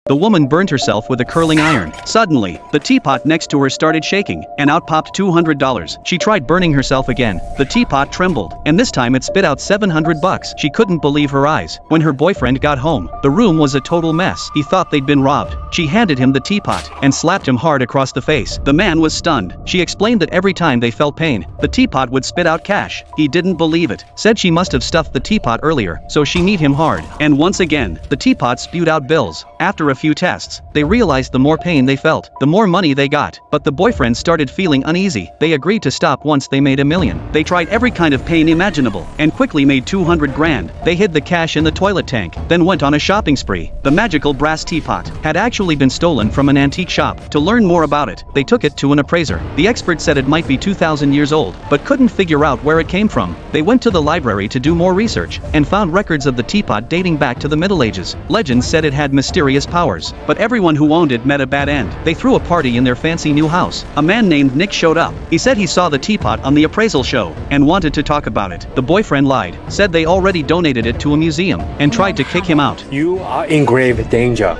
The woman burned herself with a curling iron. Suddenly, the teapot next to her started shaking, and out popped $200. She tried burning herself again. The teapot trembled, and this time it spit out $700. She couldn't believe her eyes. When her boyfriend got home, the room was a total mess. He thought they'd been robbed. She handed him the teapot and slapped him hard across the face. The man was stunned. She explained that every time they felt pain, the teapot would spit out cash. He didn't believe it. Said she must have stuffed the teapot earlier, so she kneed him hard. And once again, the teapot spewed out bills. After a few tests, they realized the more pain they felt, the more money they got. But the boyfriend started feeling uneasy. They agreed to stop once they made $1 million. They tried every kind of pain imaginable, and quickly made 200 grand. They hid the cash in the toilet tank, then went on a shopping spree. The magical brass teapot had actually been stolen from an antique shop. To learn more about it, they took it to an appraiser. The expert said it might be 2,000 years old, but couldn't figure out where it came from. They went to the library to do more research, and found records of the teapot dating back to the Middle Ages. Legends said it had mysterious powers, but everyone who owned it met a bad end. They threw a party in their fancy new house. A man named Nick showed up. He said he saw the teapot on the appraisal show, and wanted to talk about it. The boyfriend lied, said they already donated it to a museum, and tried to kick him out. You are in grave danger.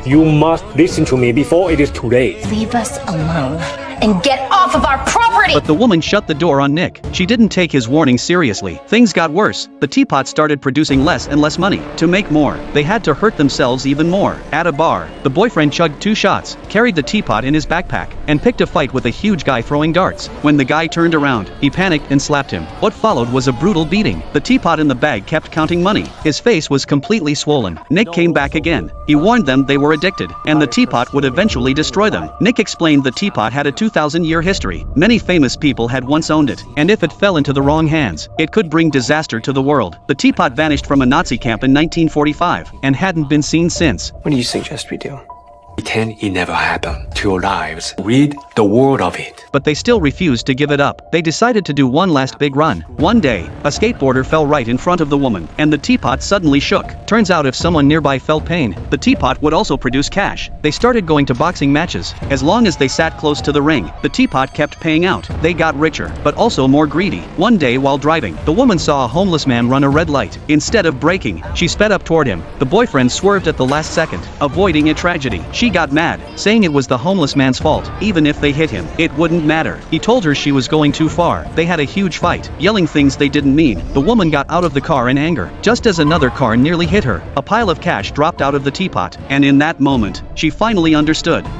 You must listen to me before it is too late. Leave us alone and get off of our property! But the woman shut the door on Nick. She didn't take his warning seriously. Things got worse. The teapot started producing less and less money. To make more, they had to hurt themselves even more. At a bar, the boyfriend chugged 2 shots, carried the teapot in his backpack, and picked a fight with a huge guy throwing darts. When the guy turned around, he panicked and slapped him. What followed was a brutal beating. The teapot in the bag kept counting money. His face was completely swollen. Nick came back again. He warned them they were addicted, and the teapot would eventually destroy them. Nick explained the teapot had a 2,000-year history. Many famous people had once owned it, and if it fell into the wrong hands, it could bring disaster to the world. The teapot vanished from a Nazi camp in 1945, and hadn't been seen since. What do you suggest we do? Pretend it never happened to your lives. Read the word of it. But they still refused to give it up. They decided to do one last big run. One day, a skateboarder fell right in front of the woman, and the teapot suddenly shook. Turns out if someone nearby felt pain, the teapot would also produce cash. They started going to boxing matches. As long as they sat close to the ring, the teapot kept paying out. They got richer, but also more greedy. One day while driving, the woman saw a homeless man run a red light. Instead of braking, she sped up toward him. The boyfriend swerved at the last second, avoiding a tragedy. She got mad, saying it was the homeless man's fault. Even if they hit him, it wouldn't matter. He told her she was going too far. They had a huge fight, yelling things they didn't mean. The woman got out of the car in anger. Just as another car nearly hit her, a pile of cash dropped out of the teapot, and in that moment, she finally understood.